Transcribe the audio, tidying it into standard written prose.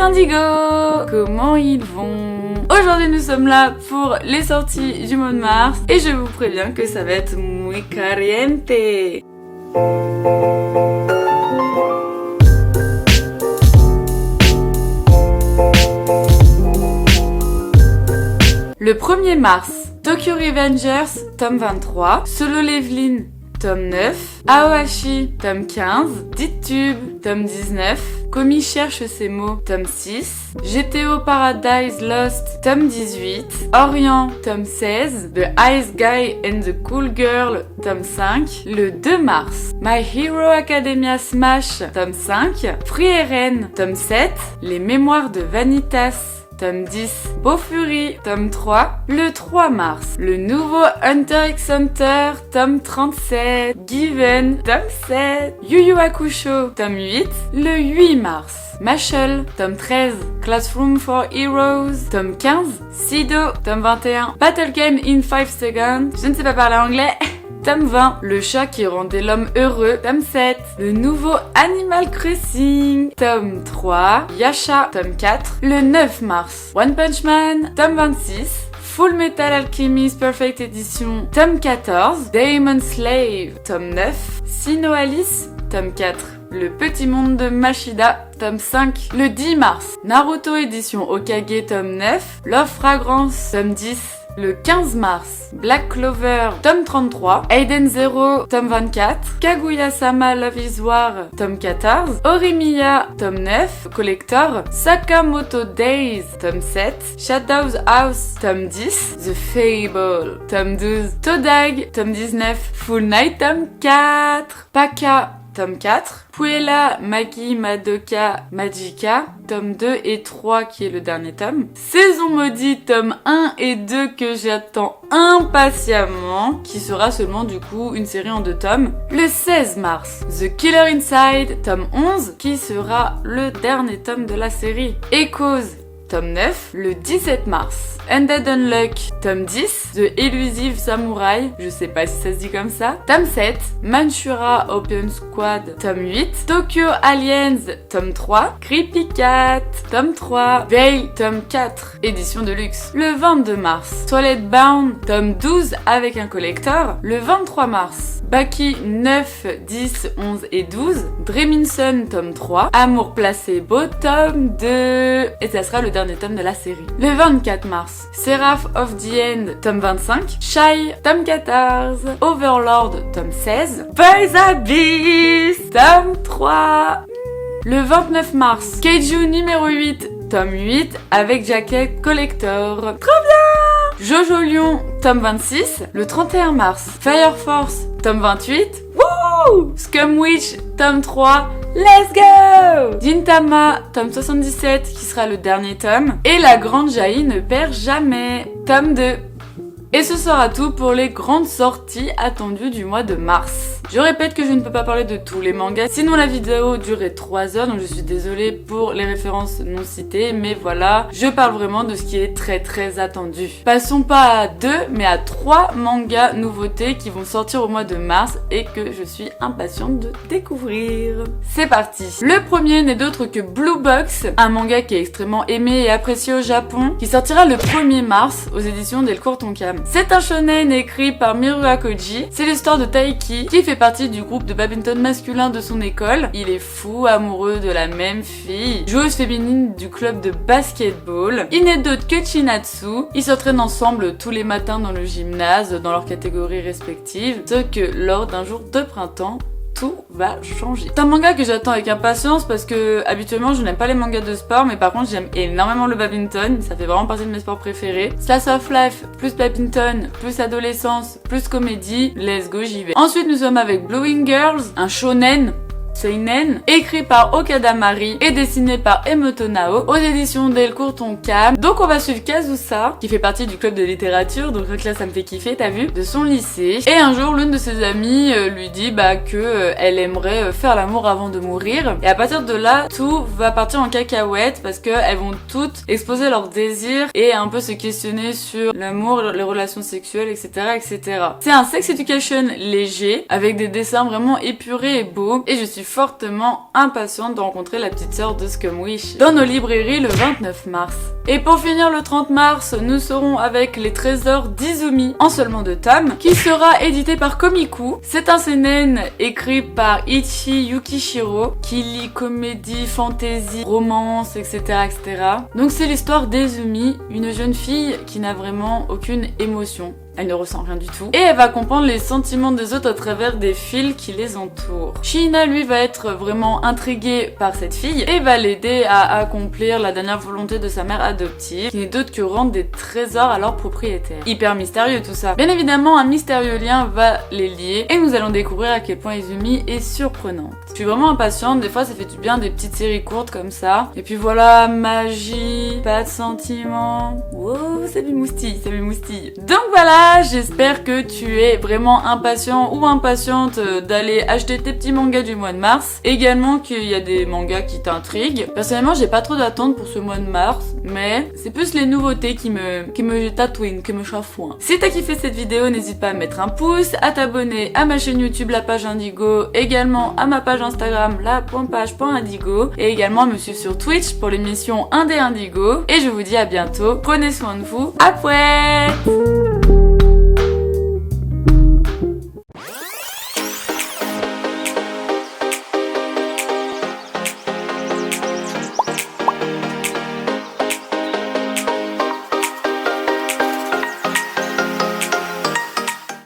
Indigo! Comment ils vont? Aujourd'hui nous sommes là pour les sorties du mois de mars et je vous préviens que ça va être muy caliente. Le 1er mars, Tokyo Revengers, tome 23, Solo Leveling, tome 9, Aohashi, tome 15, DeedTube, tome 19, Komi cherche ses mots, tome 6, GTO Paradise Lost, tome 18, Orient, tome 16, The Ice Guy and the Cool Girl, tome 5, le 2 mars, My Hero Academia Smash, tome 5, Free Eren, tome 7, Les Mémoires de Vanitas, tome 10, Bofuri, tome 3, le 3 mars, le nouveau Hunter x Hunter, tome 37, Given, tome 7, Yu Yu Hakusho, tome 8, le 8 mars, Mashle, tome 13, Classroom for Heroes, tome 15, Sido, tome 21, Battle Game in 5 Seconds, je ne sais pas parler anglais, tome 20, Le chat qui rendait l'homme heureux, tome 7, le nouveau Animal Crossing, tome 3, Yasha, tome 4, le 9 mars, One Punch Man, tome 26, Full Metal Alchemist Perfect Edition, tome 14, Demon Slave, tome 9, Sino Alice, tome 4, Le Petit Monde de Mashida, tome 5, le 10 mars, Naruto édition Hokage, tome 9, Love Fragrance, tome 10, le 15 mars, Black Clover, tome 33, Aiden Zero, tome 24, Kaguya-sama Love is War, tome 14, Horimiya, tome 9, Collector, Sakamoto Days, tome 7, Shadow's House, tome 10, The Fable, tome 12, Todag, tome 19, Full Night, tome 4, Paka, tome 4, Puella, Magi, Madoka, Magica, tome 2 et 3 qui est le dernier tome. Saison maudite, tome 1 et 2 que j'attends impatiemment, qui sera seulement du coup une série en 2 tomes. Le 16 mars, The Killer Inside, tome 11, qui sera le dernier tome de la série. Echoes, tome 9, le 17 mars. Undead Unluck, tome 10, The Elusive Samurai, je sais pas si ça se dit comme ça, tome 7, Manchura Open Squad, tome 8, Tokyo Aliens, tome 3, Creepy Cat, tome 3, Veil, tome 4, édition de luxe. Le 22 mars, Toilet Bound, tome 12 avec un collector. Le 23 mars, Baki 9, 10, 11 et 12, Dreamin' Sun, tome 3, Amour Placebo, tome 2, et ça sera le dernier tome de la série. Le 24 mars, Seraph of the End, tome 25, Shy, tome 14, Overlord, tome 16, Boys Abyss, tome 3. Le 29 mars, Keiju numéro 8, tome 8, avec jacket collector. Trop bien! Jojo Lion, tome 26. Le 31 mars, Fire Force, tome 28. Wouh! Scum Witch, tome 3. Let's go! Gintama, tome 77, qui sera le dernier tome. Et La Grande Jaillie ne perd jamais, tome 2. Et ce sera tout pour les grandes sorties attendues du mois de mars. Je répète que je ne peux pas parler de tous les mangas, sinon la vidéo durait 3 heures, donc je suis désolée pour les références non citées, mais voilà, je parle vraiment de ce qui est très attendu. Passons pas à 2, mais à 3 mangas nouveautés qui vont sortir au mois de mars et que je suis impatiente de découvrir. C'est parti. Le premier n'est d'autre que Blue Box, un manga qui est extrêmement aimé et apprécié au Japon, qui sortira le 1er mars aux éditions Delcourt Tonkam. C'est un shonen écrit par Miura Koji. C'est l'histoire de Taiki qui fait partie du groupe de badminton masculin de son école. Il est fou amoureux de la même fille, joueuse féminine du club de basketball. Il n'est d'autre que Chinatsu. Ils s'entraînent ensemble tous les matins dans le gymnase, dans leurs catégories respectives. Sauf que lors d'un jour de printemps, tout va changer. C'est un manga que j'attends avec impatience parce que habituellement je n'aime pas les mangas de sport, mais par contre j'aime énormément le badminton, ça fait vraiment partie de mes sports préférés. Slice of life, plus badminton, plus adolescence, plus comédie, let's go, j'y vais. Ensuite nous sommes avec Blowing Girls, un shonen seinen, écrit par Okada Mari et dessiné par Emoto Nao aux éditions Delcourt Tonkam. Donc on va suivre Kazusa, qui fait partie du club de littérature, donc là ça me fait kiffer, t'as vu, de son lycée. Et un jour l'une de ses amies lui dit que elle aimerait faire l'amour avant de mourir. Et à partir de là, tout va partir en cacahuète parce que elles vont toutes exposer leurs désirs et un peu se questionner sur l'amour, les relations sexuelles, etc., etc. C'est un sex education léger avec des dessins vraiment épurés et beaux et je suis fortement impatiente de rencontrer la petite sœur de Scumwish dans nos librairies le 29 mars. Et pour finir le 30 mars, nous serons avec Les Trésors d'Izumi en seulement 2 tomes, qui sera édité par Komiku. C'est un seinen écrit par Ichi Yukishiro, qui lit comédie, fantasy, romance, etc. etc. Donc c'est l'histoire d'Izumi, une jeune fille qui n'a vraiment aucune émotion. Elle ne ressent rien du tout. Et elle va comprendre les sentiments des autres à travers des fils qui les entourent. Shina, lui, va être vraiment intrigué par cette fille et va l'aider à accomplir la dernière volonté de sa mère adoptive, qui n'est d'autre que rendre des trésors à leur propriétaire. Hyper mystérieux tout ça. Bien évidemment, un mystérieux lien va les lier et nous allons découvrir à quel point Izumi est surprenante. Je suis vraiment impatiente, des fois ça fait du bien des petites séries courtes comme ça. Et puis voilà, magie, pas de sentiments. Wow, ça m'émoustille, ça m'émoustille. Donc voilà, j'espère que tu es vraiment impatient ou impatiente d'aller acheter tes petits mangas du mois de mars. Également qu'il y a des mangas qui t'intriguent. Personnellement, j'ai pas trop d'attente pour ce mois de mars, mais c'est plus les nouveautés qui me tatouinent, qui me chafouinent. Si t'as kiffé cette vidéo, n'hésite pas à mettre un pouce, à t'abonner à ma chaîne YouTube, la page Indigo, également à ma page Instagram, la.page.indigo, et également à me suivre sur Twitch pour l'émission Indé Indigo. Et je vous dis à bientôt, prenez soin de vous, après!